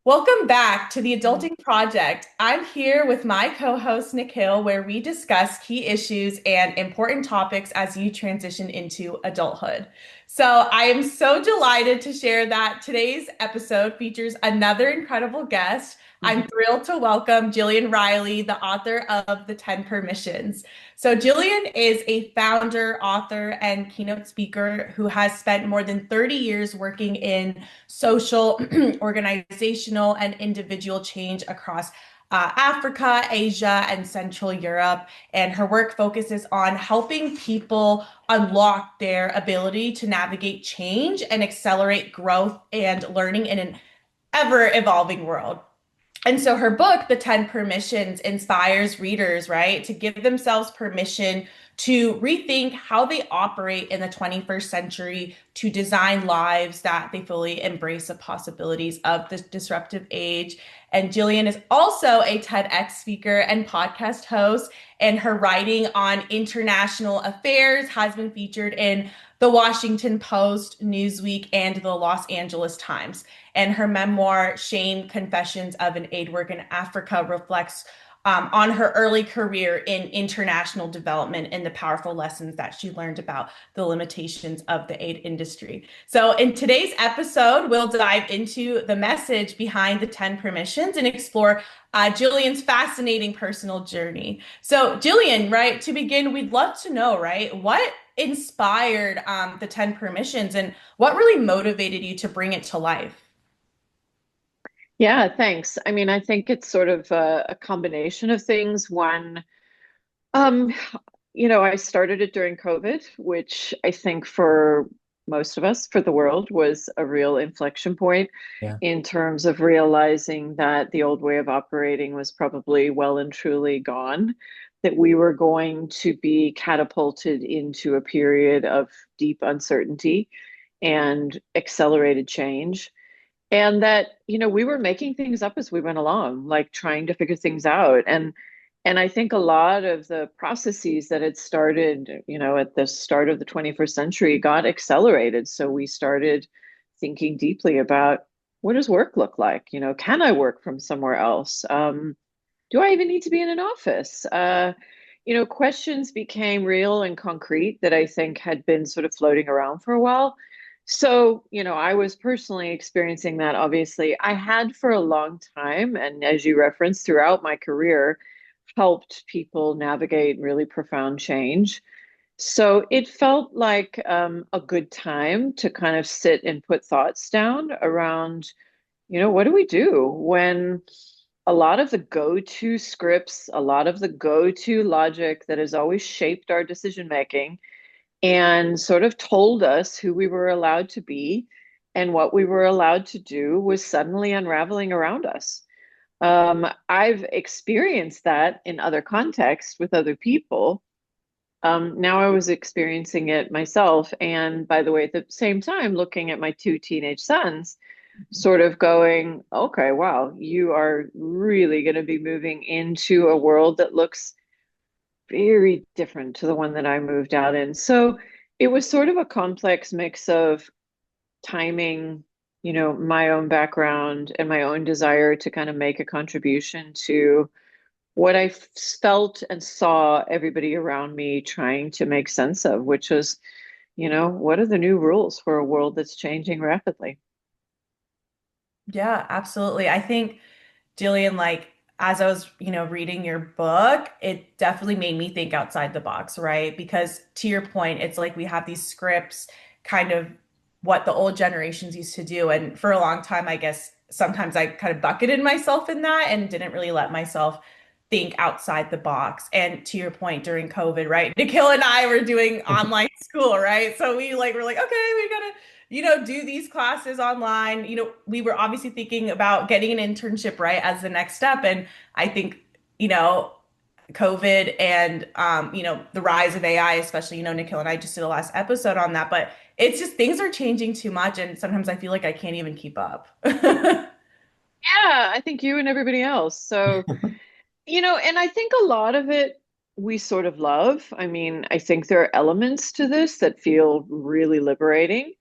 Welcome back to the Adulting Project. I'm here with my co-host Nikhil, where we discuss key issues and important topics as you transition into adulthood. So I am so delighted to share that today's episode features another incredible guest. I'm Mhm. thrilled to welcome Jillian Riley, the author of The 10 Permissions. So Jillian is a founder, author, and keynote speaker who has spent more than 30 years working in social, organizational, and individual change across Africa, Asia, and Central Europe. And her work focuses on helping people unlock their ability to navigate change and accelerate growth and learning in an ever evolving world. And so her book, The 10 Permissions, inspires readers, right, to give themselves permission to rethink how they operate in the 21st century, to design lives that they fully embrace the possibilities of this disruptive age. And Jillian is also a TEDx speaker and podcast host, and her writing on international affairs has been featured in the Washington Post, Newsweek, and the Los Angeles Times. And her memoir, Shame Confessions of an Aid Work in Africa, reflects on her early career in international development and the powerful lessons that she learned about the limitations of the aid industry. So, in today's episode, we'll dive into the message behind the 10 permissions and explore Jillian's fascinating personal journey. So, Jillian, right, to begin, we'd love to know, right, what inspired the 10 permissions and what really motivated you to bring it to life? Yeah, thanks. I mean, I think it's sort of a combination of things. One, um, I started it during COVID, which I think for most of us, for the world, was a real inflection point Yeah. in terms of realizing that the old way of operating was probably well and truly gone, that we were going to be catapulted into a period of deep uncertainty and accelerated change. And that we were making things up as we went along, like trying to figure things out. And I think a lot of the processes that had started at the start of the 21st century got accelerated. So we started thinking deeply about, what does work look like? Can I work from somewhere else? Do I even need to be in an office? Questions became real and concrete that I think had been sort of floating around for a while. So, I was personally experiencing that, obviously. I had for a long time, and as you referenced, throughout my career, helped people navigate really profound change. So it felt like a good time to kind of sit and put thoughts down around, what do we do when a lot of the go-to scripts, a lot of the go-to logic that has always shaped our decision making and sort of told us who we were allowed to be and what we were allowed to do was suddenly unraveling around us. I've experienced that in other contexts with other people. Now I was experiencing it myself. And by the way, at the same time, looking at my two teenage sons, sort of going, okay, wow, you are really going to be moving into a world that looks very different to the one that I moved out in. So it was sort of a complex mix of timing, my own background and my own desire to kind of make a contribution to what I felt and saw everybody around me trying to make sense of, which was, what are the new rules for a world that's changing rapidly? Yeah, absolutely. I think, Jillian, like as I was, reading your book, it definitely made me think outside the box, right? Because to your point, it's like we have these scripts, kind of what the old generations used to do. And for a long time, I guess sometimes I kind of bucketed myself in that and didn't really let myself think outside the box. And to your point, during COVID, right? Nikhil and I were doing online school, right? So we're like, okay, we gotta do these classes online. We were obviously thinking about getting an internship, right, as the next step. And I think, you know, COVID and, the rise of AI, especially, Nikhil and I just did a last episode on that, but it's just things are changing too much. And sometimes I feel like I can't even keep up. Yeah, I think you and everybody else. So, and I think a lot of it we sort of love. I mean, I think there are elements to this that feel really liberating.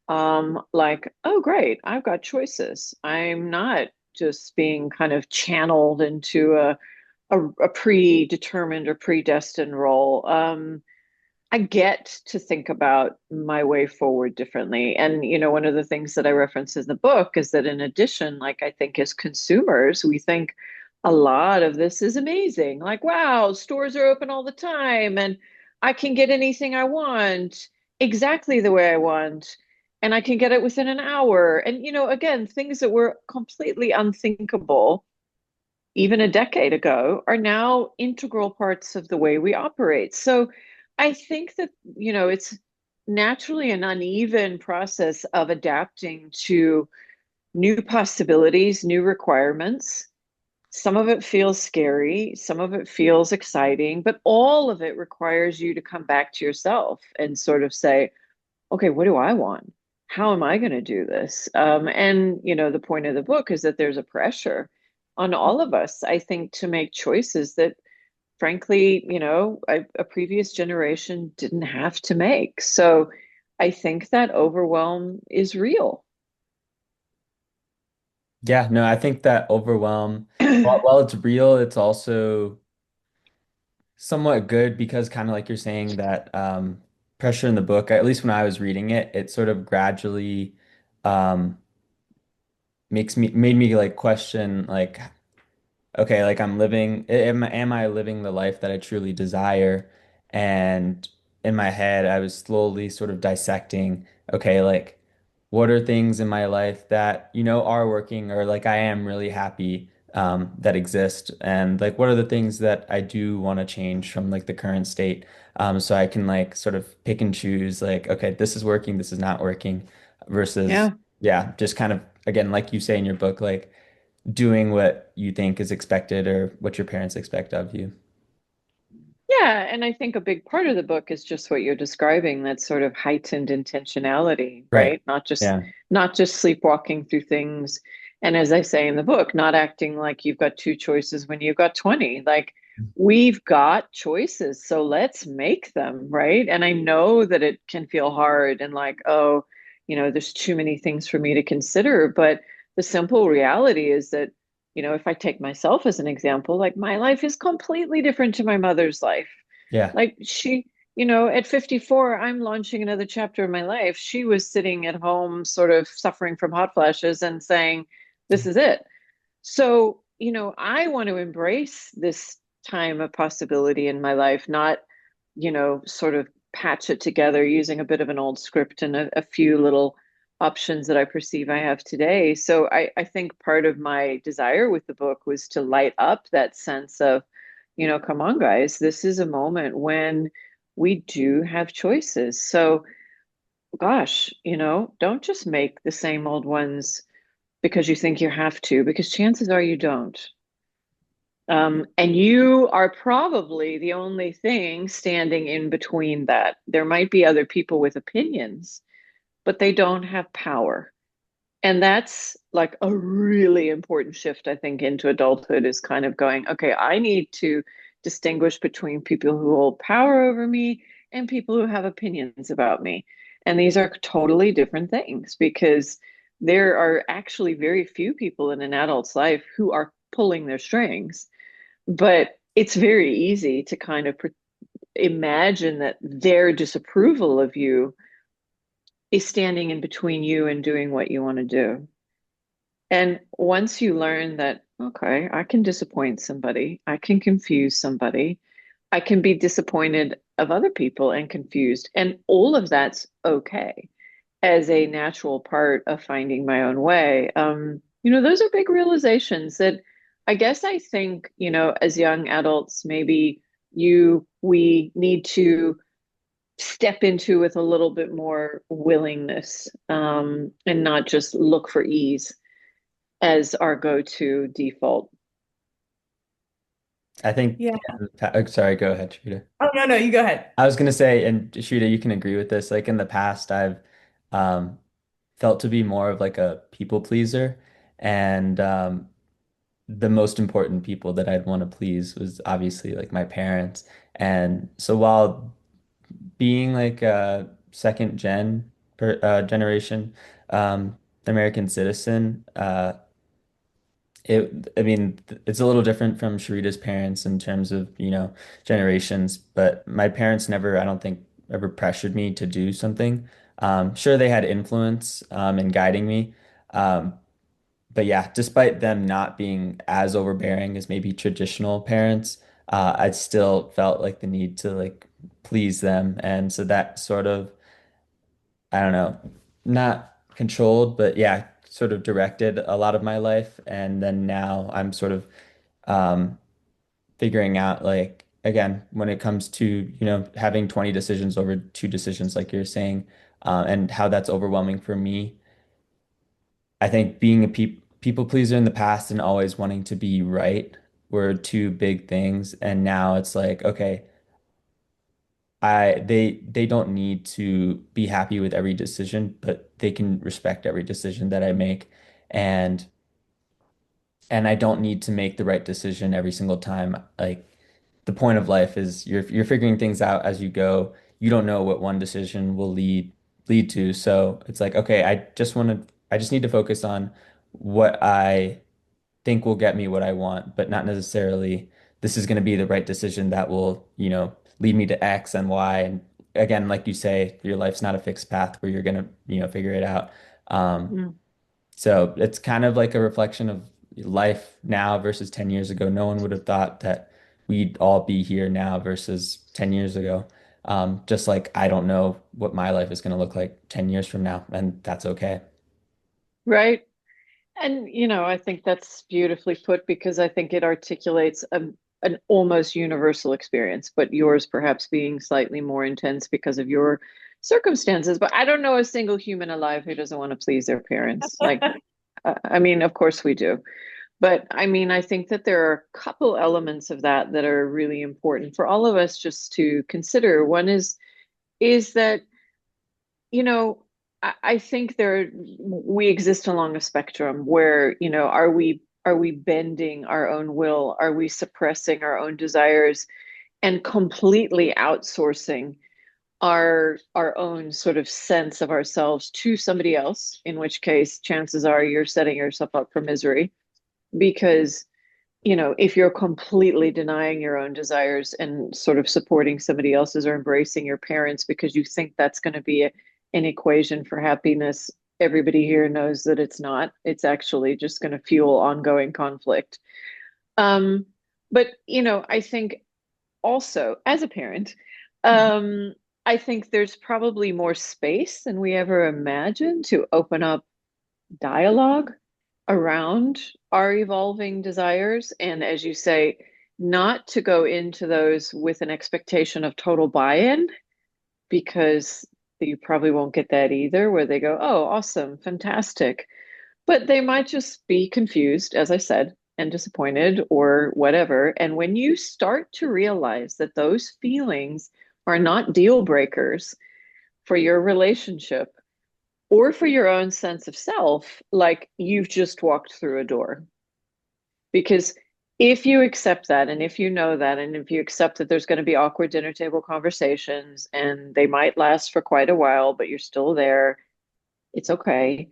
Like, oh, great, I've got choices. I'm not just being kind of channeled into a predetermined or predestined role. I get to think about my way forward differently. And, one of the things that I reference in the book is that in addition, like I think as consumers, we think a lot of this is amazing. Like, wow, stores are open all the time and I can get anything I want exactly the way I want. And I can get it within an hour. And, again, things that were completely unthinkable even a decade ago are now integral parts of the way we operate. So I think that, it's naturally an uneven process of adapting to new possibilities, new requirements. Some of it feels scary, some of it feels exciting, but all of it requires you to come back to yourself and sort of say, okay, what do I want? How am I going to do this? And, the point of the book is that there's a pressure on all of us, I think, to make choices that, frankly, a previous generation didn't have to make. So I think that overwhelm is real. Yeah, no, I think that overwhelm, while it's real, it's also somewhat good because kind of like you're saying that pressure in the book, at least when I was reading it, it sort of gradually um made me like question like okay, like I'm living, am I living the life that I truly desire? And in my head, I was slowly sort of dissecting, okay, like what are things in my life that, are working or like I am really happy that exist? And like what are the things that I do want to change from like the current state? So I can like sort of pick and choose like, okay, this is working, this is not working versus, Yeah. yeah, just kind of, again, like you say in your book, like, doing what you think is expected or what your parents expect of you. Yeah, and I think a big part of the book is just what you're describing, that sort of heightened intentionality, Right. right? Yeah. Not just sleepwalking through things. And as I say in the book, not acting like you've got two choices when you've got 20. Like we've got choices, so let's make them, right? And I know that it can feel hard and like, oh, there's too many things for me to consider, but the simple reality is that if I take myself as an example, like my life is completely different to my mother's life. Yeah. Like she, at 54, I'm launching another chapter of my life. She was sitting at home, sort of suffering from hot flashes and saying, this is it. So, I want to embrace this time of possibility in my life, not, sort of patch it together using a bit of an old script and a few little options that I perceive I have today. So I think part of my desire with the book was to light up that sense of, come on, guys, this is a moment when we do have choices. So, gosh, don't just make the same old ones because you think you have to, because chances are you don't. And you are probably the only thing standing in between that. There might be other people with opinions, but they don't have power. And that's like a really important shift, I think, into adulthood is kind of going, okay, I need to distinguish between people who hold power over me and people who have opinions about me. And these are totally different things because there are actually very few people in an adult's life who are pulling their strings. But it's very easy to kind of imagine that their disapproval of you is standing in between you and doing what you want to do. And once you learn that, okay, I can disappoint somebody, I can confuse somebody, I can be disappointed of other people and confused, and all of that's okay as a natural part of finding my own way. Those are big realizations that I guess I think, as young adults, maybe we need to step into with a little bit more willingness, and not just look for ease as our go-to default. I think, Yeah. oh, sorry, go ahead, Shrita. Oh, no, no, you go ahead. I was gonna say, and Shrita, you can agree with this. Like in the past, I've um, felt to be more of like a people pleaser, and the most important people that I'd want to please was obviously like my parents. And so while being like a second generation American citizen, I mean, it's a little different from Sharita's parents in terms of, generations, but my parents never, I don't think, ever pressured me to do something. Sure, they had influence in guiding me. Um, but yeah, despite them not being as overbearing as maybe traditional parents, I still felt like the need to like please them. And so that sort of, I don't know, not controlled, but yeah, sort of directed a lot of my life. And then now I'm sort of um, figuring out like again when it comes to having 20 decisions over two decisions like you're saying, and how that's overwhelming for me. I think being a people pleaser in the past and always wanting to be right were two big things, and now it's like okay, they don't need to be happy with every decision, but they can respect every decision that I make, and I don't need to make the right decision every single time. Like the point of life is you're figuring things out as you go. You don't know what one decision will lead to. So it's like, okay, I just need to focus on what I think will get me what I want, but not necessarily this is going to be the right decision that will, lead me to X and Y. And again, like you say, your life's not a fixed path where you're going to, figure it out. Um, Mm. so it's kind of like a reflection of life now versus 10 years ago. No one would have thought that we'd all be here now versus 10 years ago. Just like I don't know what my life is going to look like 10 years from now, and that's okay. Right. And, I think that's beautifully put because I think it articulates an almost universal experience, but yours perhaps being slightly more intense because of your circumstances. But I don't know a single human alive who doesn't want to please their parents. Like, I mean, of course we do. But I mean, I think that there are a couple elements of that that are really important for all of us just to consider. One is that you know, I think we exist along a spectrum where, are we bending our own will? Are we suppressing our own desires and completely outsourcing our own sort of sense of ourselves to somebody else, in which case chances are you're setting yourself up for misery because if you're completely denying your own desires and sort of supporting somebody else's or embracing your parents because you think that's going to be an equation for happiness, everybody here knows that it's not. It's actually just going to fuel ongoing conflict. Um, but, I think also as a parent, I think there's probably more space than we ever imagined to open up dialogue around our evolving desires. And as you say, not to go into those with an expectation of total buy-in, because you probably won't get that either, where they go, oh, awesome, fantastic. But they might just be confused, as I said, and disappointed or whatever. And when you start to realize that those feelings are not deal breakers for your relationship, or for your own sense of self, like you've just walked through a door. Because if you accept that, and if you know that, and if you accept that there's going to be awkward dinner table conversations and they might last for quite a while, but you're still there, it's okay.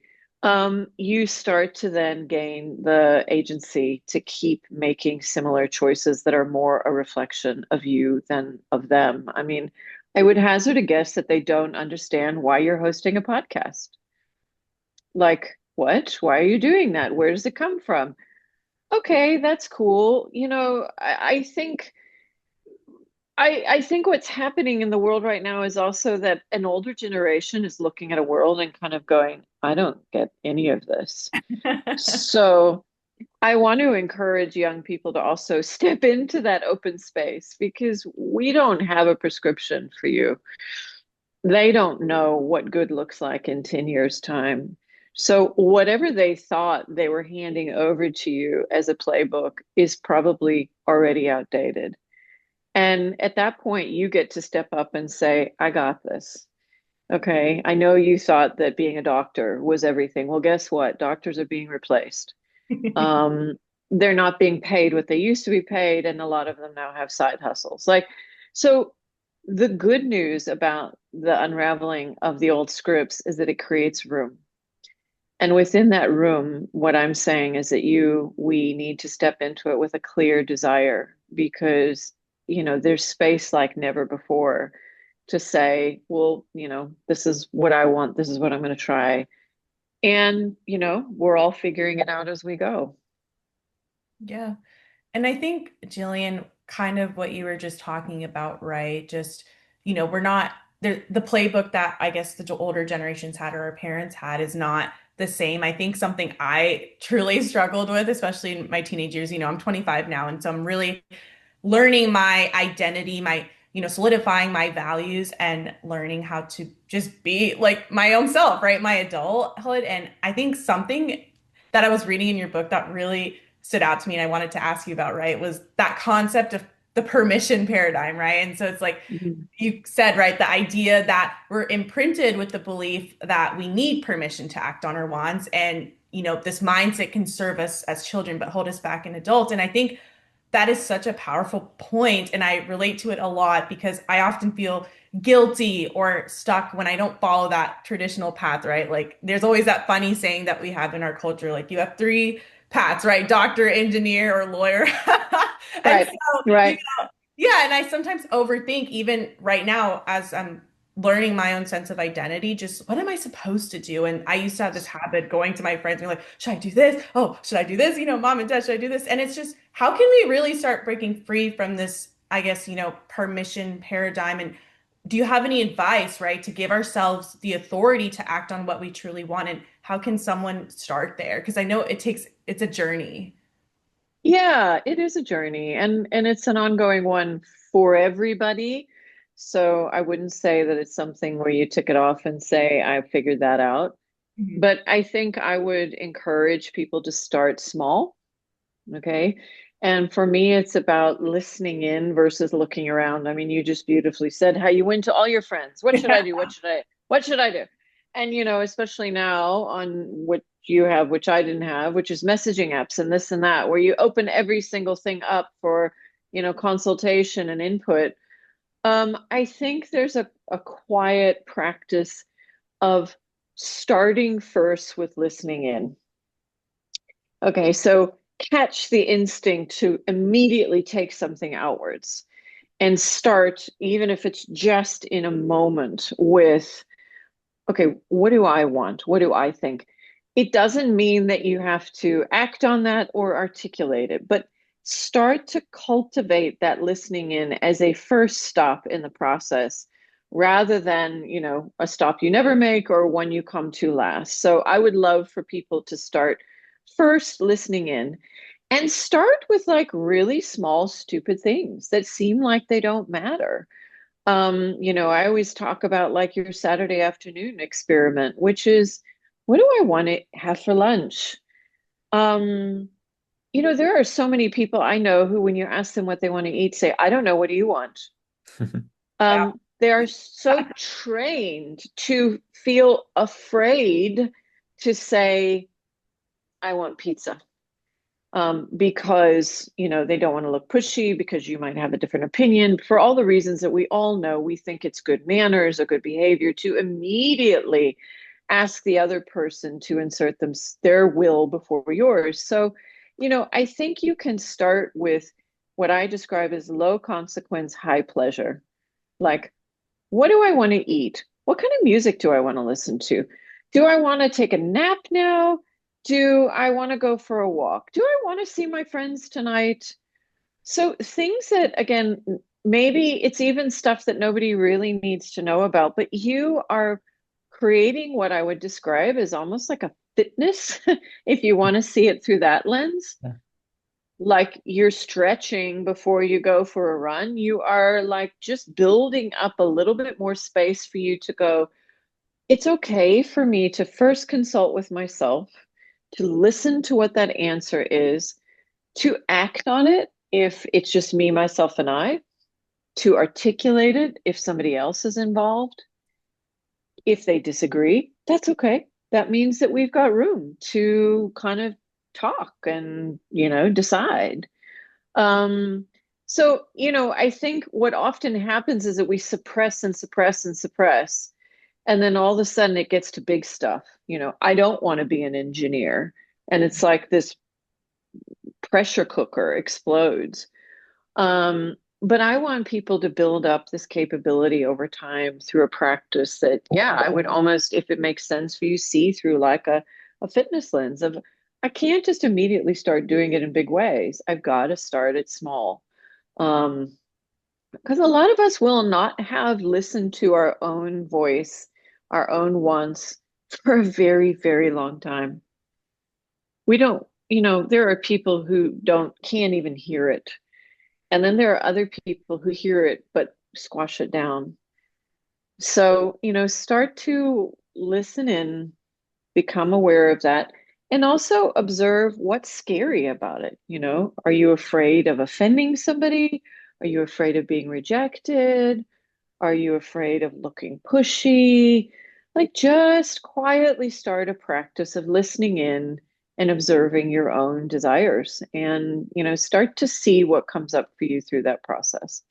You start to then gain the agency to keep making similar choices that are more a reflection of you than of them. I mean, I would hazard a guess that they don't understand why you're hosting a podcast. Like, what? Why are you doing that? Where does it come from? Okay, that's cool. I think what's happening in the world right now is also that an older generation is looking at a world and kind of going, I don't get any of this. So I want to encourage young people to also step into that open space because we don't have a prescription for you. They don't know what good looks like in 10 years' time. So whatever they thought they were handing over to you as a playbook is probably already outdated. And at that point, you get to step up and say, I got this. Okay. I know you thought that being a doctor was everything. Well, guess what? Doctors are being replaced. Um, they're not being paid what they used to be paid, and a lot of them now have side hustles. So the good news about the unraveling of the old scripts is that it creates room. And within that room, what I'm saying is that we need to step into it with a clear desire because, there's space like never before to say, well, this is what I want. This is what I'm going to try. And, we're all figuring it out as we go. Yeah. And I think, Jillian, kind of what you were just talking about, right? Just, we're not the playbook that I guess the older generations had or our parents had is not the same. I think something I truly struggled with, especially in my teenage years, I'm 25 now, and so I'm really learning my identity, my, solidifying my values and learning how to just be like my own self, right? My adulthood. And I think something that I was reading in your book that really stood out to me and I wanted to ask you about, right, was that concept of the permission paradigm, right? And so it's like Mhm. you said, right, the idea that we're imprinted with the belief that we need permission to act on our wants. And, this mindset can serve us as children, but hold us back in adults. And I think that is such a powerful point, and I relate to it a lot because I often feel guilty or stuck when I don't follow that traditional path, right? Like there's always that funny saying that we have in our culture, like you have three paths, right? Doctor, engineer, or lawyer. And Right, so, right. yeah, and I sometimes overthink even right now as I'm learning my own sense of identity, just what am I supposed to do? And I used to have this habit going to my friends and being like, should I do this? Oh, should I do this? Mom and dad, should I do this? And it's just, how can we really start breaking free from this, I guess, permission paradigm? And do you have any advice, right, to give ourselves the authority to act on what we truly want? And how can someone start there? Because I know it's a journey. Yeah, it is a journey and it's an ongoing one for everybody. So I wouldn't say that it's something where you tick it off and say, I figured that out. Mhm. But I think I would encourage people to start small. Okay. And for me, it's about listening in versus looking around. I mean, you just beautifully said how you went to all your friends. What should I do? What should I do? And, especially now on what you have, which I didn't have, which is messaging apps and this and that, where you open every single thing up for, consultation and input. I think there's a quiet practice of starting first with listening in. Okay, so catch the instinct to immediately take something outwards and start, even if it's just in a moment, with, okay, what do I want? What do I think? It doesn't mean that you have to act on that or articulate it, but start to cultivate that listening in as a first stop in the process rather than, a stop you never make or one you come to last. So I would love for people to start first listening in and start with like really small, stupid things that seem like they don't matter. I always talk about like your Saturday afternoon experiment, which is what do I want to have for lunch? Um, there are so many people I know who, when you ask them what they want to eat, say, I don't know, what do you want? Yeah. They are so trained to feel afraid to say, I want pizza. Because they don't want to look pushy because you might have a different opinion for all the reasons that we all know. We think it's good manners or good behavior to immediately ask the other person to insert their will before yours. So I think you can start with what I describe as low consequence, high pleasure. Like, what do I want to eat? What kind of music do I want to listen to? Do I want to take a nap now? Do I want to go for a walk? Do I want to see my friends tonight? So, things that, again, maybe it's even stuff that nobody really needs to know about, but you are creating what I would describe as almost like a fitness, if you want to see it through that lens. Yeah. Like you're stretching before you go for a run. You are like just building up a little bit more space for you to go, it's okay for me to first consult with myself, to listen to what that answer is, to act on it if it's just me, myself, and I, to articulate it if somebody else is involved. If they disagree, that's okay. That means that we've got room to kind of talk and, decide. So, I think what often happens is that we suppress and suppress and suppress. And then all of a sudden it gets to big stuff. I don't want to be an engineer. And it's like this pressure cooker explodes. But I want people to build up this capability over time through a practice that, yeah, I would almost, if it makes sense for you, see through like a fitness lens of, I can't just immediately start doing it in big ways. I've got to start it small. Because a lot of us will not have listened to our own voice, our own wants for a very, very long time. We don't, there are people who can't even hear it. And then there are other people who hear it but squash it down. So, start to listen in, become aware of that, and also observe what's scary about it. Are you afraid of offending somebody? Are you afraid of being rejected? Are you afraid of looking pushy? Like, just quietly start a practice of listening in and observing your own desires and, start to see what comes up for you through that process.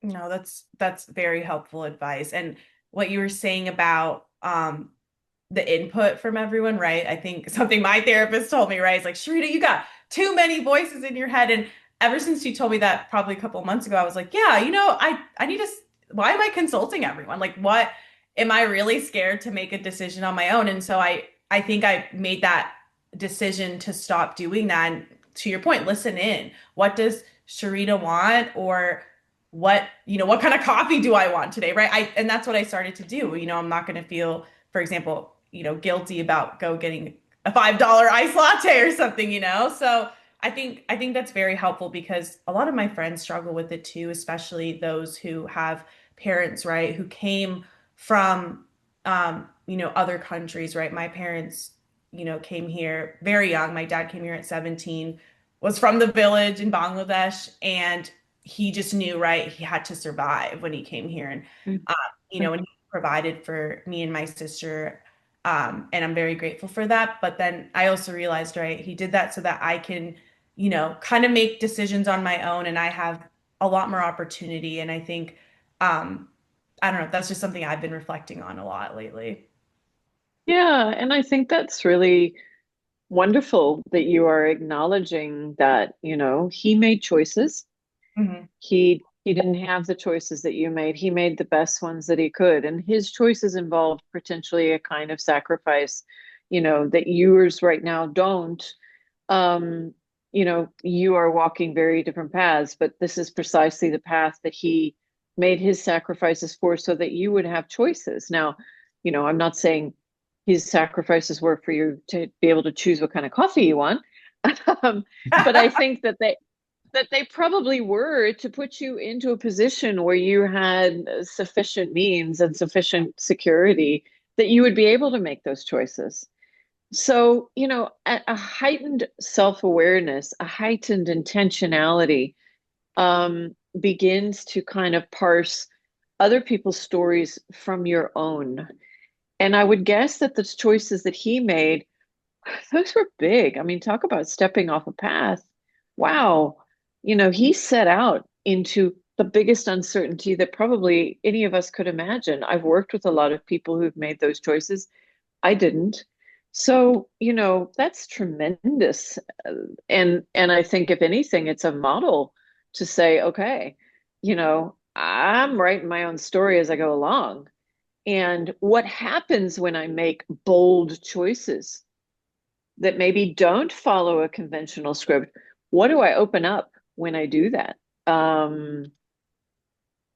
No, that's very helpful advice. And what you were saying about the input from everyone, right? I think something my therapist told me, right? It's like, Sharita, you got too many voices in your head. And ever since she told me that probably a couple of months ago, I was like, yeah, I need to, why am I consulting everyone? Like, what am I really scared to make a decision on my own? And so I think I made that decision to stop doing that. And to your point, listen in. What does Sharita want? Or what kind of coffee do I want today? Right. And that's what I started to do. I'm not going to feel, for example, guilty about go getting a $5 iced latte or something. So I think that's very helpful because a lot of my friends struggle with it too, especially those who have parents, right, who came from other countries, right? My parents, came here very young. My dad came here at 17, was from the village in Bangladesh, and he just knew, right, he had to survive when he came here. And and he provided for me and my sister. And I'm very grateful for that. But then I also realized, right, he did that so that I can, kind of make decisions on my own and I have a lot more opportunity. And I think, I don't know, that's just something I've been reflecting on a lot lately. Yeah, and I think that's really wonderful that you are acknowledging that, he made choices. Hmm. He didn't have the choices that you made. He made the best ones that he could, and his choices involved potentially a kind of sacrifice, that yours right now don't. Um, you are walking very different paths, but this is precisely the path that he made his sacrifices for so that you would have choices. Now, I'm not saying his sacrifices were for you to be able to choose what kind of coffee you want. But I think that they probably were to put you into a position where you had sufficient means and sufficient security that you would be able to make those choices. So, a heightened self-awareness, a heightened intentionality begins to kind of parse other people's stories from your own. And I would guess that the choices that he made, those were big. I mean, talk about stepping off a path. Wow. He set out into the biggest uncertainty that probably any of us could imagine. I've worked with a lot of people who've made those choices. I didn't. So, that's tremendous. And I think if anything, it's a model to say, okay, I'm writing my own story as I go along. And what happens when I make bold choices that maybe don't follow a conventional script? What do I open up when I do that?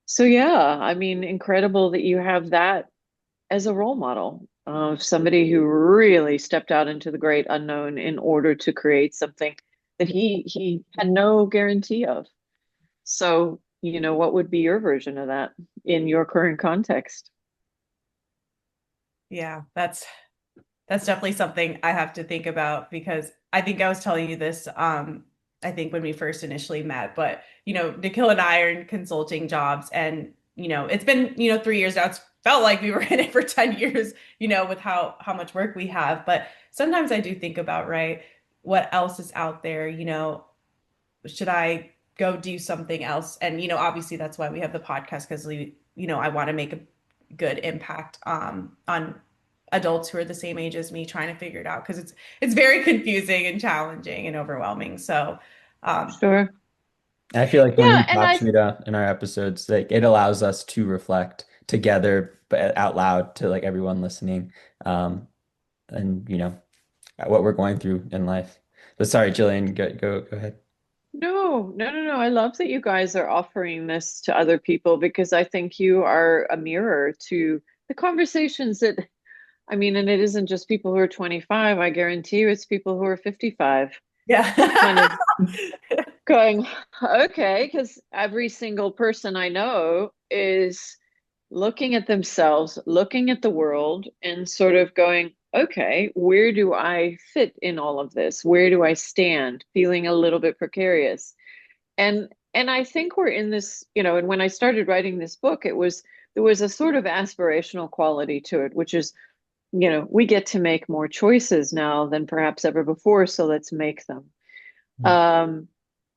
So yeah, I mean, incredible that you have that as a role model of somebody who really stepped out into the great unknown in order to create something that he had no guarantee of. So, what would be your version of that in your current context? Yeah, that's definitely something I have to think about because I think I was telling you this, I think when we first initially met, but Nikhil and I are in consulting jobs and it's been, 3 years now. It's felt like we were in it for 10 years, with how much work we have. But sometimes I do think about, right, what else is out there, should I go do something else. And, obviously that's why we have the podcast because I want to make a good impact on adults who are the same age as me trying to figure it out because it's very confusing and challenging and overwhelming. So, um, Sure. I feel like when we Yeah, and talk Shmita in our episodes, like it allows us to reflect together, but out loud to like everyone listening, um, and what we're going through in life. But sorry, Jillian, go ahead. no, no, no, no. I love that you guys are offering this to other people because I think you are a mirror to the conversations that, I mean, and it isn't just people who are 25. I guarantee you it's people who are 55 kind yeah. of going, okay, because every single person I know is looking at themselves, looking at the world, and sort of going, okay, where do I fit in all of this? Where do I stand? Feeling a little bit precarious. And I think we're in this, and when I started writing this book, there was a sort of aspirational quality to it, which is, we get to make more choices now than perhaps ever before, so let's make them. Mm. Um,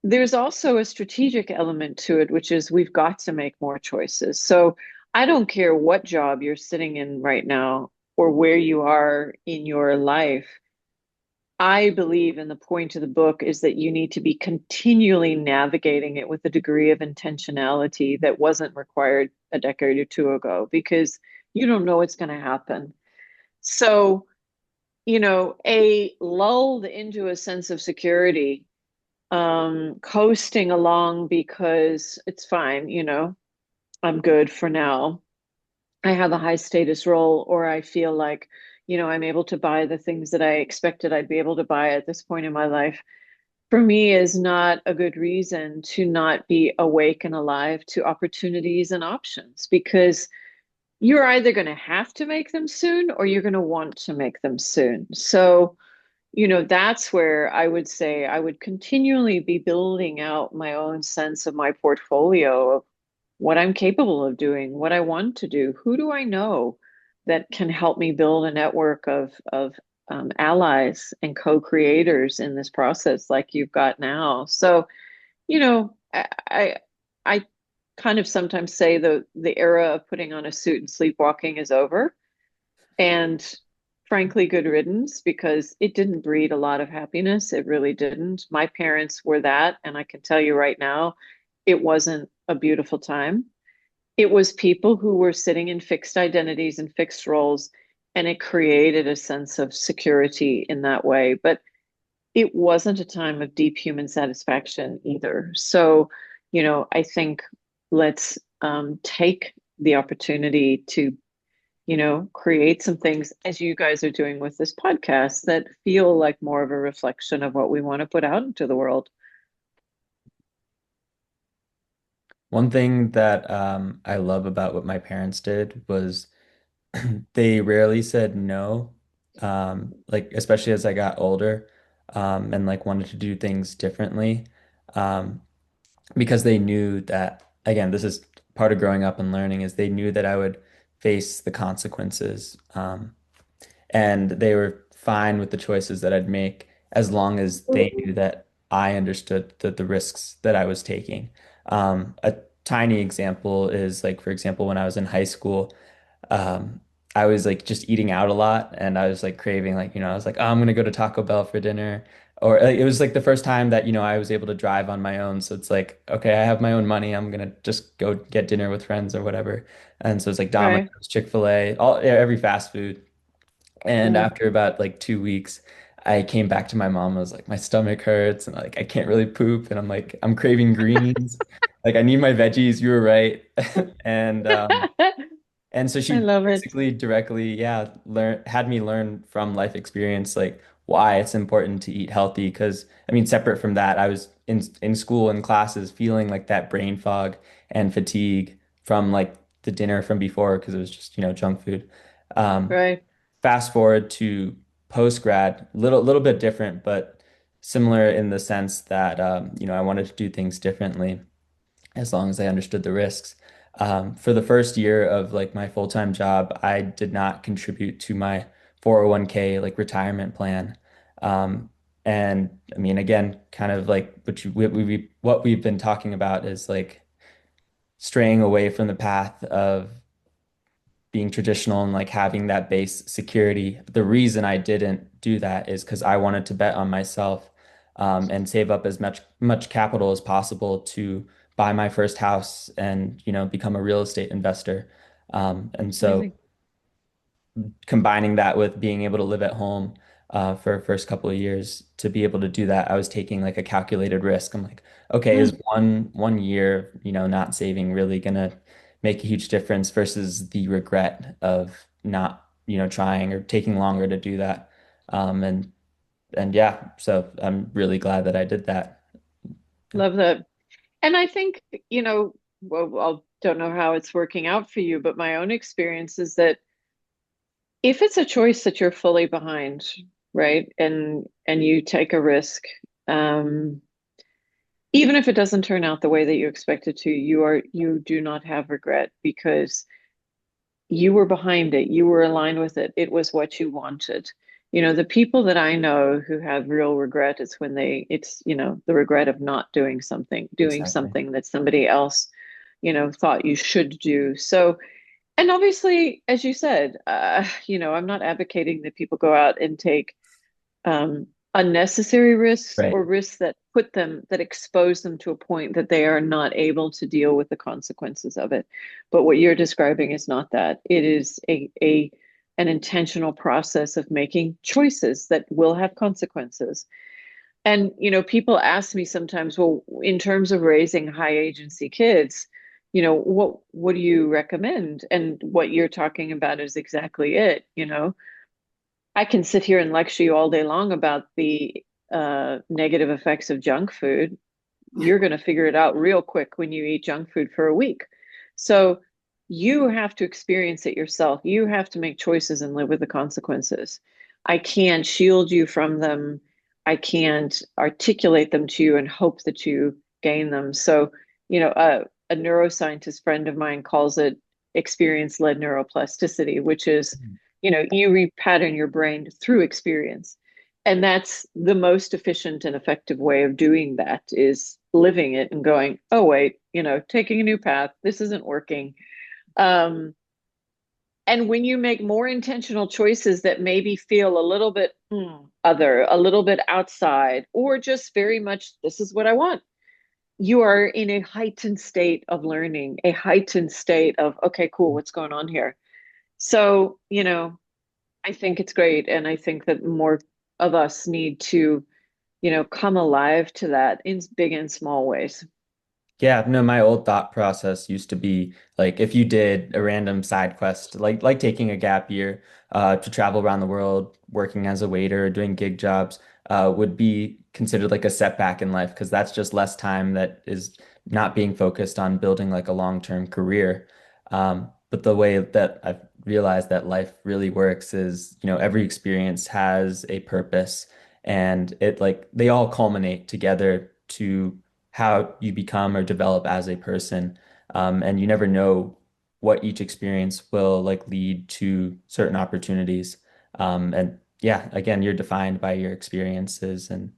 there's also a strategic element to it, which is we've got to make more choices. So I don't care what job you're sitting in right now or where you are in your life. I believe in the point of the book is that you need to be continually navigating it with a degree of intentionality that wasn't required a decade or two ago because you don't know what's going to happen. So, a lulled into a sense of security, coasting along because it's fine, I'm good for now. I have a high status role, or I feel like, I'm able to buy the things that I expected I'd be able to buy at this point in my life. For me, is not a good reason to not be awake and alive to opportunities and options because you're either going to have to make them soon or you're going to want to make them soon. So, that's where I would say I would continually be building out my own sense of my portfolio of what I'm capable of doing, what I want to do, who do I know that can help me build a network of allies and co-creators in this process like you've got now. So, I kind of sometimes say the era of putting on a suit and sleepwalking is over. And frankly, good riddance because it didn't breed a lot of happiness. It really didn't. My parents were that. And I can tell you right now, it wasn't a beautiful time. It was people who were sitting in fixed identities and fixed roles, and it created a sense of security in that way. But it wasn't a time of deep human satisfaction either. So, I think let's take the opportunity to create some things as you guys are doing with this podcast that feel like more of a reflection of what we want to put out into the world. One thing that I love about what my parents did was they rarely said no, like especially as I got older, and like wanted to do things differently, um, because they knew that, again, this is part of growing up and learning, is they knew that I would face the consequences, and they were fine with the choices that I'd make as long as they knew that I understood the risks that I was taking. A tiny example is like, for example, when I was in high school, um, I was like just eating out a lot and I was like craving like, I was like, oh, I'm gonna go to Taco Bell for dinner. Or like, it was like the first time that, I was able to drive on my own. So it's like, okay, I have my own money. I'm gonna just go get dinner with friends or whatever. And so it's like Right. Domino's, Chick-fil-A, every fast food. And Yeah. after about like 2 weeks, I came back to my mom. I was like, my stomach hurts and like I can't really poop. And I'm like, I'm craving greens. Like I need my veggies. You were right. And and so I she love it. basically directly, yeah, had me learn from life experience like why it's important to eat healthy. Because I mean, separate from that, I was in school and classes feeling like that brain fog and fatigue from like the dinner from before because it was just, junk food. Um, Right. Fast forward to post grad, little bit different, but similar in the sense that I wanted to do things differently as long as I understood the risks. For the first year of like my full-time job, I did not contribute to my 401k like retirement plan. Um, And I mean, again, kind of like what we've been talking about is like straying away from the path of being traditional and like having that base security. The reason I didn't do that is because I wanted to bet on myself, and save up as much capital as possible to buy my first house and, become a real estate investor. And so Amazing. combining that with being able to live at home for the first couple of years to be able to do that, I was taking like a calculated risk. I'm like, okay, is Mm. one year, not saving really gonna make a huge difference versus the regret of not, trying or taking longer to do that. And yeah, so I'm really glad that I did that. Love that. And I think, well, I don't know how it's working out for you, but my own experience is that if it's a choice that you're fully behind, right, and you take a risk, um, even if it doesn't turn out the way that you expected to, you do not have regret because you were behind it, you were aligned with it, it was what you wanted. The people that I know who have real regret, it's when it's, the regret of not doing Exactly. something that somebody else, thought you should do. So, and obviously, as you said, I'm not advocating that people go out and take unnecessary risks Right. or risks that expose them to a point that they are not able to deal with the consequences of it. But what you're describing is not that. It is an intentional process of making choices that will have consequences. And, people ask me sometimes, well, in terms of raising high agency kids, what do you recommend? And what you're talking about is exactly it. I can sit here and lecture you all day long about the negative effects of junk food. You're going to figure it out real quick when you eat junk food for a week. So you have to experience it yourself. You have to make choices and live with the consequences. I can't shield you from them. I can't articulate them to you and hope that you gain them. So, a neuroscientist friend of mine calls it experience-led neuroplasticity, which is, you repattern your brain through experience. And that's the most efficient and effective way of doing that is living it and going, oh, wait, taking a new path. This isn't working. Um, and when you make more intentional choices that maybe feel a little bit other, a little bit outside, or just very much, this is what I want, you are in a heightened state of learning, a heightened state of, okay, cool, what's going on here? So, I think it's great. And I think that more of us need to, come alive to that in big and small ways. Yeah, no, my old thought process used to be like if you did a random side quest, like taking a gap year to travel around the world, working as a waiter, or doing gig jobs, would be considered like a setback in life because that's just less time that is not being focused on building like a long-term career. But the way that I've realized that life really works is, every experience has a purpose and it like they all culminate together to how you become or develop as a person. And you never know what each experience will like lead to certain opportunities. And yeah, again, you're defined by your experiences. And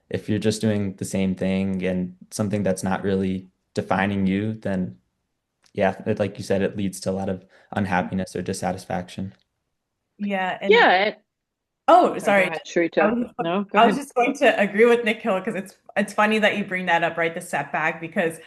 if you're just doing the same thing and something that's not really defining you, then yeah, like you said, it leads to a lot of unhappiness or dissatisfaction. Yeah, and Yeah. oh, Sorry, go sorry. ahead, I Sharita. was, No, go I was ahead. just going to agree with Nikhil because it's funny that you bring that up, right? The setback, because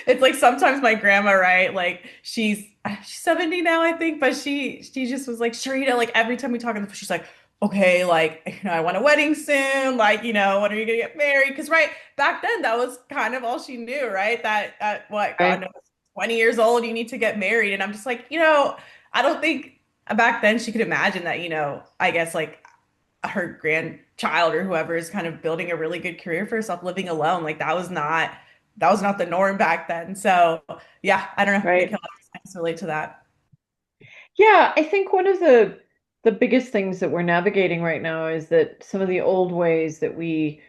it's like sometimes my grandma, right? Like she's 70 now, I think, but she just was like, Sharita, like every time we talk on the phone, she's like, okay, like I want a wedding soon, like when are you gonna get married? Because right back then that was kind of all she knew, right? That at what God Right, knows, 20 years old, you need to get married, and I'm just like, I don't think back then she could imagine that, I guess like her grandchild or whoever is kind of building a really good career for herself, living alone. Like that was not the norm back then. So yeah, I don't know, right. Nikhil, I just relate to that. Yeah, I think one of the biggest things that we're navigating right now is that some of the old ways that we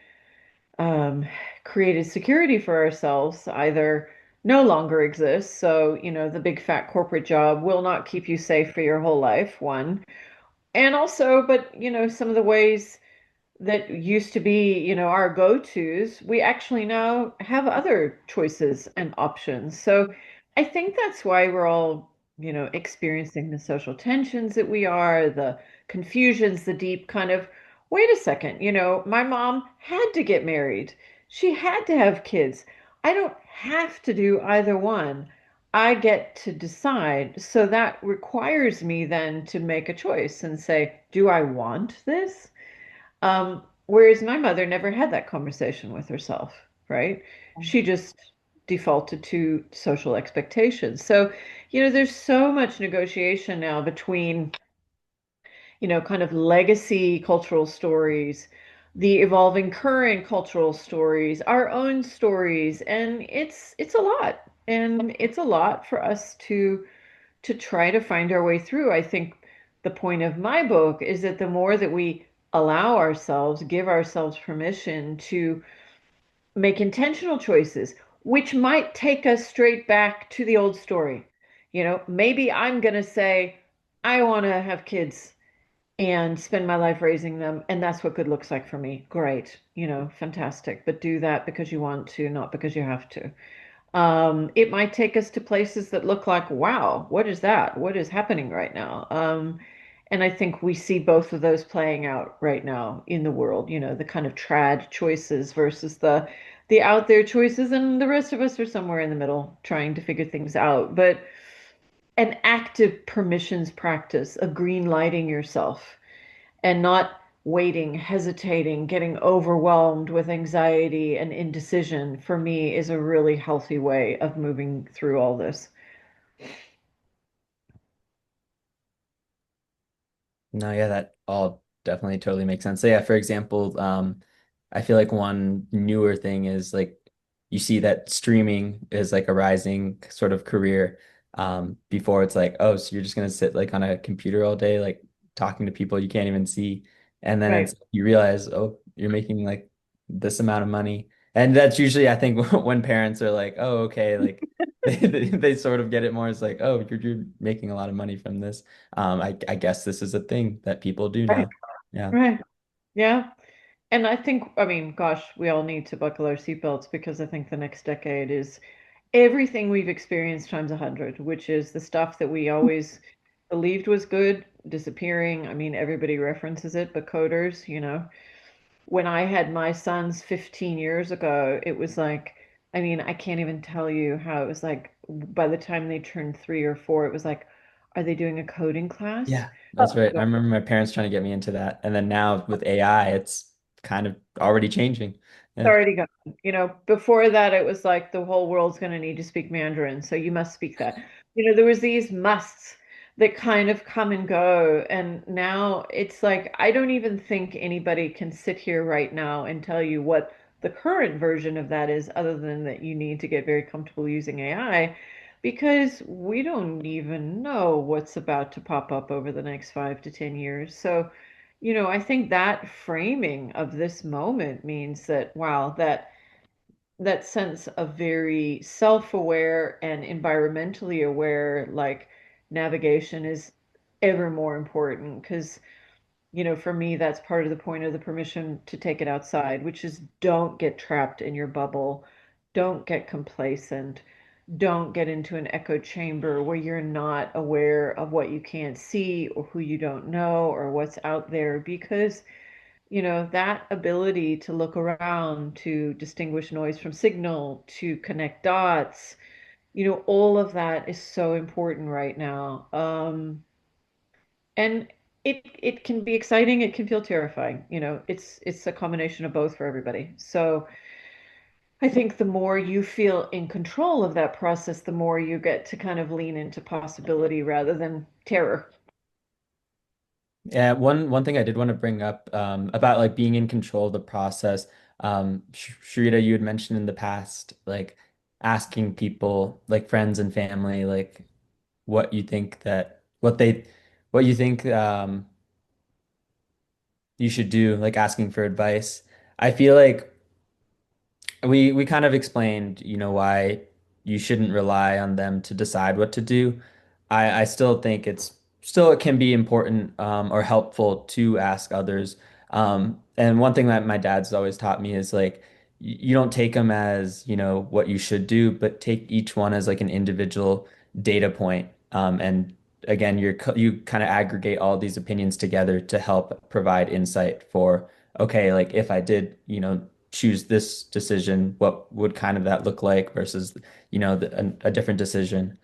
um, created security for ourselves either no longer exist. So, the big fat corporate job will not keep you safe for your whole life, one. And also, but some of the ways that used to be, our go-tos, we actually now have other choices and options. So I think that's why we're all, experiencing the social tensions that we are, the confusions, the deep kind of, wait a second, my mom had to get married. She had to have kids. I don't have to do either one. I get to decide. So that requires me then to make a choice and say, do I want this? Whereas my mother never had that conversation with herself, right? She just defaulted to social expectations. So, there's so much negotiation now between, kind of legacy cultural stories, the evolving current cultural stories, our own stories, and it's a lot. And it's a lot for us to try to find our way through. I think the point of my book is that the more that we allow ourselves, give ourselves permission to make intentional choices, which might take us straight back to the old story. Maybe I'm going to say, I want to have kids and spend my life raising them, and that's what good looks like for me. Great, fantastic. But do that because you want to, not because you have to. It might take us to places that look like, wow, what is that? What is happening right now? And I think we see both of those playing out right now in the world, the kind of trad choices versus the out there choices, and the rest of us are somewhere in the middle trying to figure things out. But an active permissions practice, a green lighting yourself and not waiting, hesitating, getting overwhelmed with anxiety and indecision, for me is a really healthy way of moving through all this. No, yeah, that all definitely totally makes sense. So yeah, for example, I feel like one newer thing is like you see that streaming is like a rising sort of career. Before it's like, oh, so you're just gonna sit like on a computer all day, like talking to people you can't even see. And then Right. it's you realize, oh, you're making like this amount of money. And that's usually I think when parents are like, oh, okay, like they sort of get it more. It's like, oh, you're making a lot of money from this. I guess this is a thing that people do Right. now. Yeah. Right. Yeah. And I think, I mean, gosh, we all need to buckle our seatbelts because I think the next decade is everything we've experienced times 100, which is the stuff that we always believed was good disappearing. I mean, everybody references it, but coders, when I had my sons 15 years ago, it was like, I mean, I can't even tell you how it was like by the time they turned 3 or 4, it was like, are they doing a coding class? Yeah, that's right. I remember my parents trying to get me into that. And then now with AI, it's kind of already changing. Yeah. Already gone. Before that, it was like the whole world's going to need to speak Mandarin, so you must speak that. There was these musts that kind of come and go, and now it's like I don't even think anybody can sit here right now and tell you what the current version of that is, other than that you need to get very comfortable using AI, because we don't even know what's about to pop up over the next 5 to 10 years. So I think that framing of this moment means that, wow, that sense of very self-aware and environmentally aware, like navigation is ever more important because, for me, that's part of the point of the permission to take it outside, which is don't get trapped in your bubble, don't get complacent, don't get into an echo chamber where you're not aware of what you can't see or who you don't know or what's out there because that ability to look around, to distinguish noise from signal, to connect dots, all of that is so important right now. And it can be exciting, it can feel terrifying. It's a combination of both for everybody. So I think the more you feel in control of that process, the more you get to kind of lean into possibility rather than terror. Yeah, one thing I did want to bring up about like being in control of the process. Sharita, you had mentioned in the past, like asking people, like friends and family, like what you think that what you think you should do, like asking for advice. I feel like we kind of explained, why you shouldn't rely on them to decide what to do. I still think it can be important or helpful to ask others. And one thing that my dad's always taught me is like you don't take them as, what you should do, but take each one as like an individual data point. And again, you kind of aggregate all these opinions together to help provide insight for, okay, like if I did, choose this decision, what would kind of that look like versus, a different decision,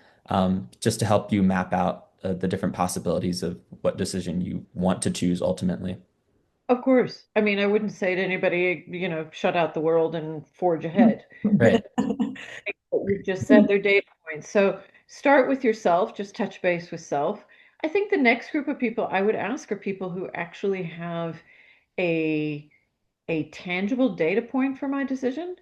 just to help you map out the different possibilities of what decision you want to choose ultimately. Of course. I mean, I wouldn't say to anybody, shut out the world and forge ahead. Right. What you've just said, they're data points. So start with yourself, just touch base with self. I think the next group of people I would ask are people who actually have a tangible data point for my decision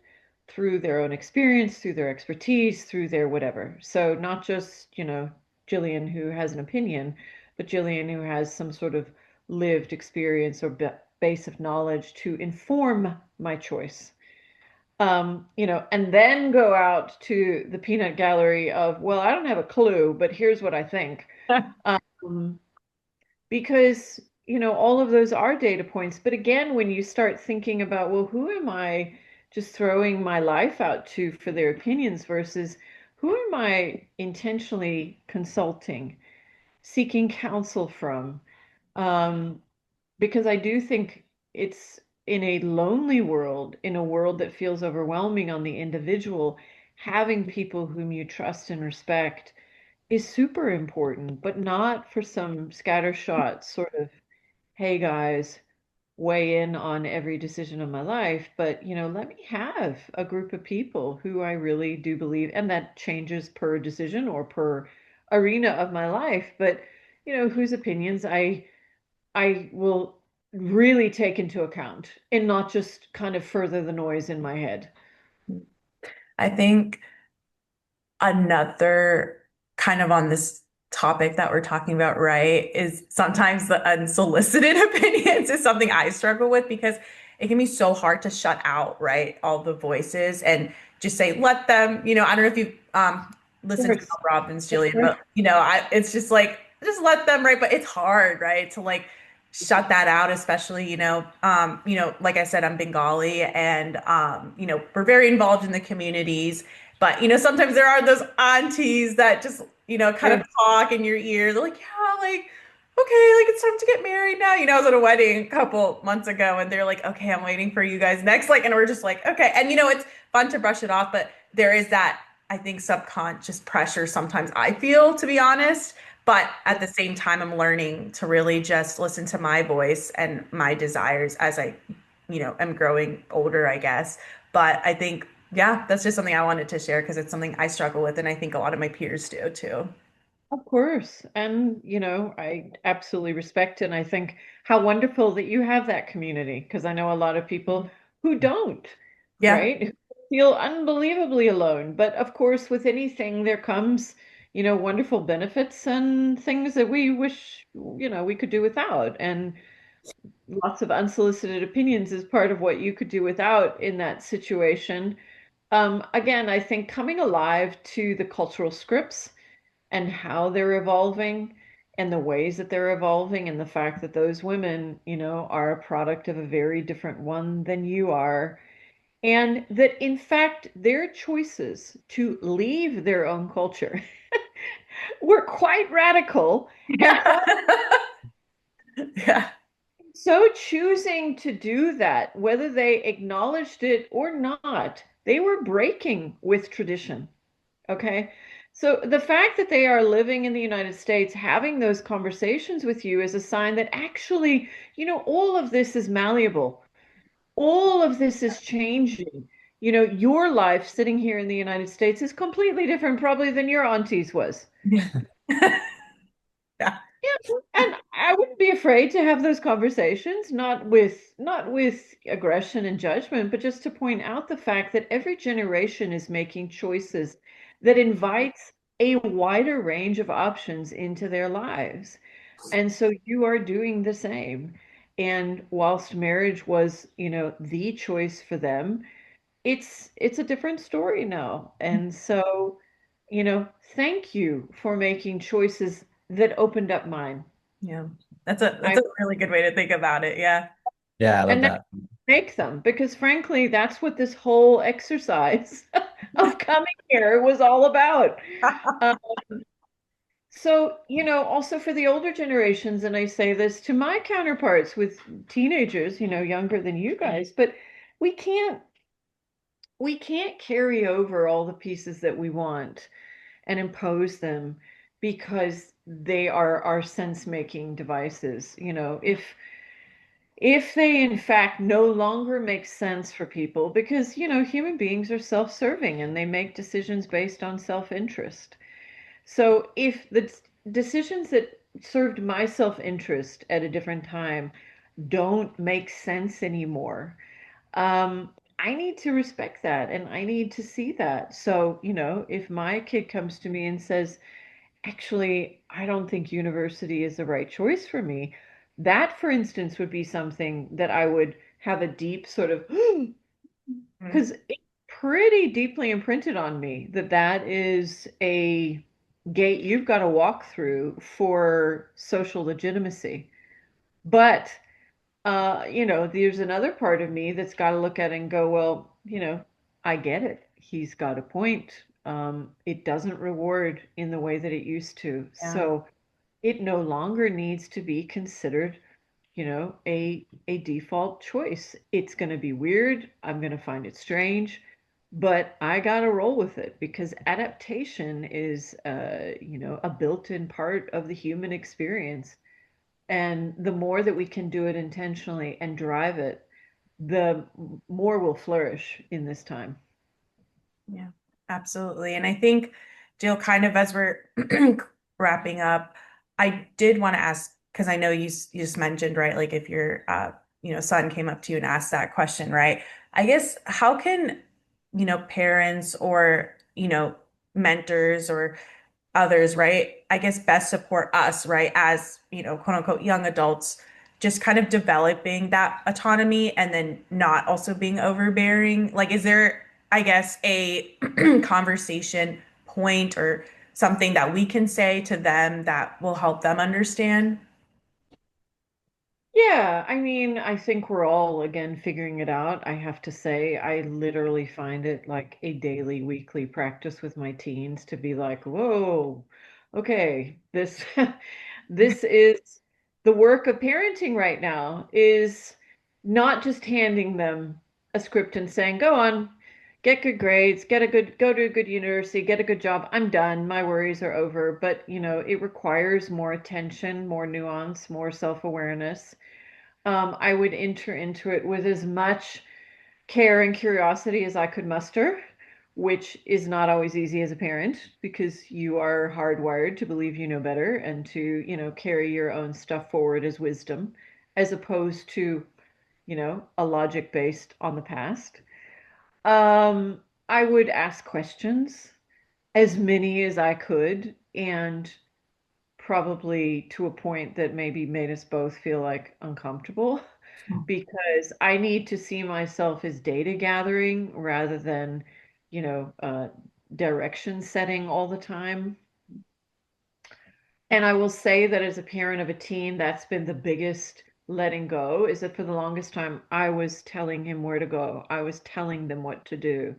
through their own experience, through their expertise, through their whatever. So not just, Jillian who has an opinion, but Jillian who has some sort of lived experience or base of knowledge to inform my choice. And then go out to the peanut gallery of, well, I don't have a clue, but here's what I think. Um, because, all of those are data points. But again, when you start thinking about, well, who am I just throwing my life out to for their opinions versus who am I intentionally consulting, seeking counsel from? Um, because I do think it's in a lonely world, in a world that feels overwhelming on the individual, having people whom you trust and respect is super important, but not for some scattershot sort of, hey guys, weigh in on every decision of my life, but let me have a group of people who I really do believe, and that changes per decision or per arena of my life, but whose opinions I will really take into account and not just kind of further the noise in my head. I think another kind of on this topic that we're talking about, right, is sometimes the unsolicited opinions is something I struggle with because it can be so hard to shut out, right, all the voices and just say, let them, I don't know if you Of listen to course. Mel Robbins, Of Jillian, course. but it's just like, just let them, right? But it's hard, right, to like shut that out, especially, like I said, I'm Bengali and we're very involved in the communities. But sometimes there are those aunties that just, kind of Yes. talk in your ear. They're like, yeah, like, okay, like it's time to get married now. I was at a wedding a couple months ago and they're like, okay, I'm waiting for you guys next. Like, and we're just like, okay. And it's fun to brush it off, but there is that, I think, subconscious pressure sometimes I feel, to be honest. But at the same time, I'm learning to really just listen to my voice and my desires as I, am growing older, I guess. But I think, yeah, that's just something I wanted to share because it's something I struggle with, and I think a lot of my peers do too. Of course. And, I absolutely respect and I think how wonderful that you have that community because I know a lot of people who don't, Yeah. right? Who feel unbelievably alone. But of course, with anything, there comes, wonderful benefits and things that we wish, we could do without. And lots of unsolicited opinions is part of what you could do without in that situation. Again, I think coming alive to the cultural scripts and how they're evolving and the ways that they're evolving and the fact that those women, are a product of a very different one than you are. And that in fact, their choices to leave their own culture were quite radical and quite Yeah. so choosing to do that, whether they acknowledged it or not, they were breaking with tradition. Okay. So the fact that they are living in the United States, having those conversations with you is a sign that actually, all of this is malleable. All of this is changing. Your life sitting here in the United States is completely different probably than your auntie's was. Yeah. Yeah. Yeah, and I wouldn't be afraid to have those conversations, not with aggression and judgment, but just to point out the fact that every generation is making choices that invites a wider range of options into their lives. And so you are doing the same. And whilst marriage was, the choice for them, it's a different story now. And so, thank you for making choices that opened up mine. Yeah. That's a I really good way to think about it. Yeah. Yeah, I love And that. make them because frankly, that's what this whole exercise of coming here was all about. Um, so, also for the older generations, and I say this to my counterparts with teenagers, younger than you guys, but we can't we can't carry over all the pieces that we want and impose them because they are our sense-making devices. If they in fact no longer make sense for people because human beings are self-serving and they make decisions based on self-interest. So if the decisions that served my self-interest at a different time don't make sense anymore, I need to respect that and I need to see that. So if my kid comes to me and says, actually, I don't think university is the right choice for me. That, for instance, would be something that I would have a deep sort of, because it's pretty deeply imprinted on me that that is a gate you've got to walk through for social legitimacy. But, there's another part of me that's got to look at it and go, well, I get it. He's got a point. It doesn't reward in the way that it used to. Yeah. So it no longer needs to be considered, a default choice. It's going to be weird. I'm going to find it strange, but I got to roll with it because adaptation is, a built-in part of the human experience. And the more that we can do it intentionally and drive it, the more will flourish in this time. Yeah, absolutely. And I think, Jill, kind of as we're wrapping up, I did want to ask, because I know you just mentioned, right, like if your son came up to you and asked that question, right? I guess how can, parents or, mentors or others, right? I guess best support us, right? As, quote unquote, young adults, just kind of developing that autonomy and then not also being overbearing. Like, is there, I guess, a conversation point or something that we can say to them that will help them understand? Yeah, I mean, I think we're all again figuring it out. I have to say, I literally find it like a daily, weekly practice with my teens to be like, whoa, okay, this this is the work of parenting right now is not just handing them a script and saying, go on, get good grades, go to a good university, get a good job. I'm done. My worries are over. But, it requires more attention, more nuance, more self-awareness. I would enter into it with as much care and curiosity as I could muster, which is not always easy as a parent because you are hardwired to believe you know better and to, carry your own stuff forward as wisdom, as opposed to, a logic based on the past. Um, I would ask questions, as many as I could, and probably to a point that maybe made us both feel like uncomfortable because I need to see myself as data gathering rather than, direction setting all the time. And I will say that as a parent of a teen, that's been the biggest letting go is that for the longest time, I was telling him where to go. I was telling them what to do.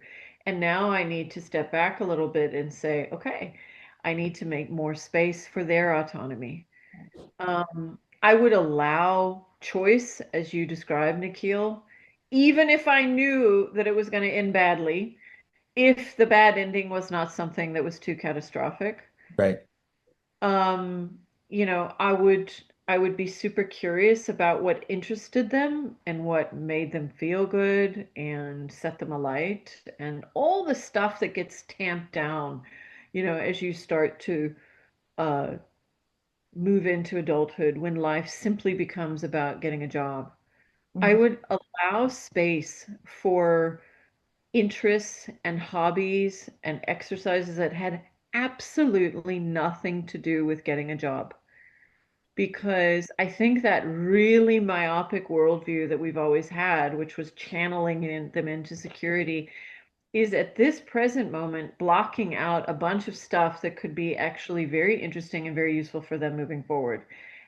And now I need to step back a little bit and say, okay, I need to make more space for their autonomy. I would allow choice, as you described, Nikhil, even if I knew that it was going to end badly, if the bad ending was not something that was too catastrophic. Right. Um, I would be super curious about what interested them and what made them feel good and set them alight and all the stuff that gets tamped down, as you start to uh, move into adulthood when life simply becomes about getting a job. I Mhm. would allow space for interests and hobbies and exercises that had absolutely nothing to do with getting a job. Because I think that really myopic worldview that we've always had, which was channeling them into security, is at this present moment blocking out a bunch of stuff that could be actually very interesting and very useful for them moving forward.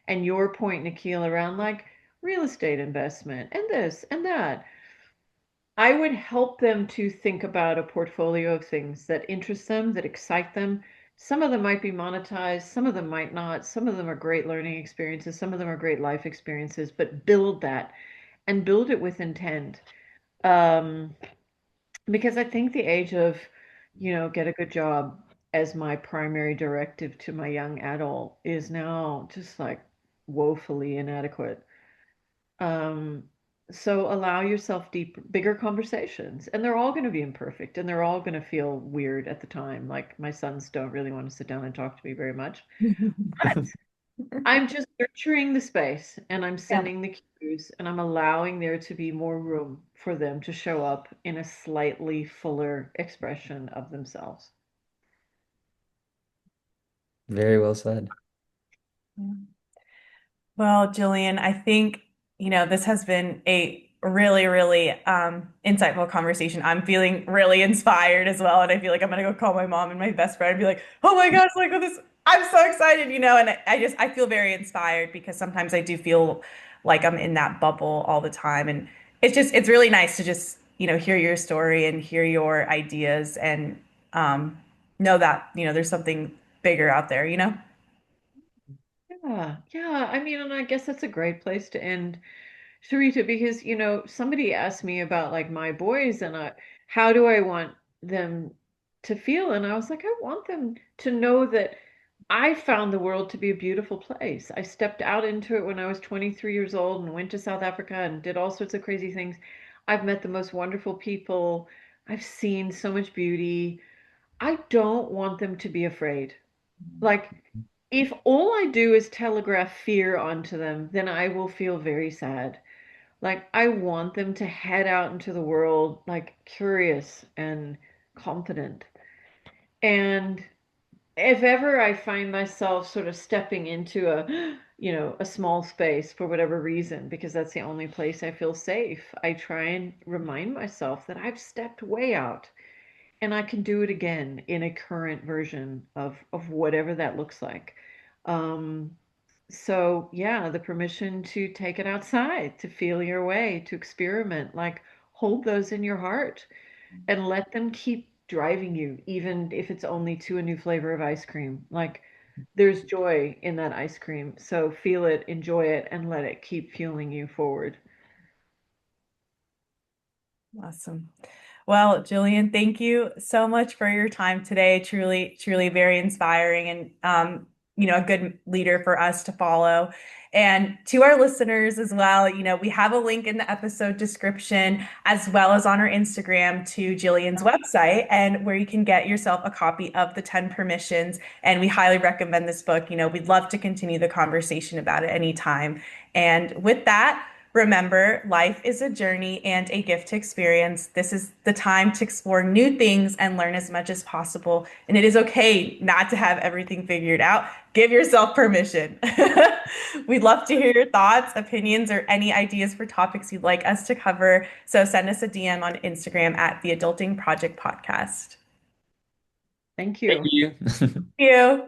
And your point, Nikhil, around like, real estate investment and this and that. I would help them to think about a portfolio of things that interest them, that excite them. Some of them might be monetized, some of them might not. Some of them are great learning experiences, some of them are great life experiences, but build that and build it with intent. Um, because I think the age of, get a good job as my primary directive to my young adult is now just like woefully inadequate. Um, so allow yourself bigger conversations, and they're all going to be imperfect, and they're all going to feel weird at the time. Like my sons don't really want to sit down and talk to me very much, but I'm just nurturing the space, and I'm Yeah. sending the cues, and I'm allowing there to be more room for them to show up in a slightly fuller expression of themselves. Very well said. Well, Jillian, I think, this has been a really, really insightful conversation. I'm feeling really inspired as well. And I feel like I'm gonna go call my mom and my best friend and be like, oh my gosh, like this, I'm so excited, and I feel very inspired because sometimes I do feel like I'm in that bubble all the time. And it's really nice to just, hear your story and hear your ideas and know that, there's something bigger out there. Yeah, yeah. I mean, and I guess that's a great place to end, Sarita, because somebody asked me about like my boys and how do I want them to feel? And I was like, I want them to know that I found the world to be a beautiful place. I stepped out into it when I was 23 years old and went to South Africa and did all sorts of crazy things. I've met the most wonderful people. I've seen so much beauty. I don't want them to be afraid. Like, if all I do is telegraph fear onto them, then I will feel very sad. Like, I want them to head out into the world, like, curious and confident. And if ever I find myself sort of stepping into a small space for whatever reason, because that's the only place I feel safe, I try and remind myself that I've stepped way out and I can do it again in a current version of whatever that looks like. Um, so yeah, the permission to take it outside, to feel your way, to experiment, like hold those in your heart and let them keep driving you, even if it's only to a new flavor of ice cream. Like there's joy in that ice cream. So feel it, enjoy it, and let it keep fueling you forward. Awesome. Well, Jillian, thank you so much for your time today. Truly, truly very inspiring and a good leader for us to follow. And to our listeners as well, we have a link in the episode description as well as on our Instagram to Jillian's website and where you can get yourself a copy of the 10 Permissions. And we highly recommend this book. We'd love to continue the conversation about it anytime. And with that, remember, life is a journey and a gift to experience. This is the time to explore new things and learn as much as possible. And it is okay not to have everything figured out. Give yourself permission. We'd love to hear your thoughts, opinions, or any ideas for topics you'd like us to cover. So send us a DM on Instagram at the Adulting Project Podcast. Thank Thank you. you. Thank you.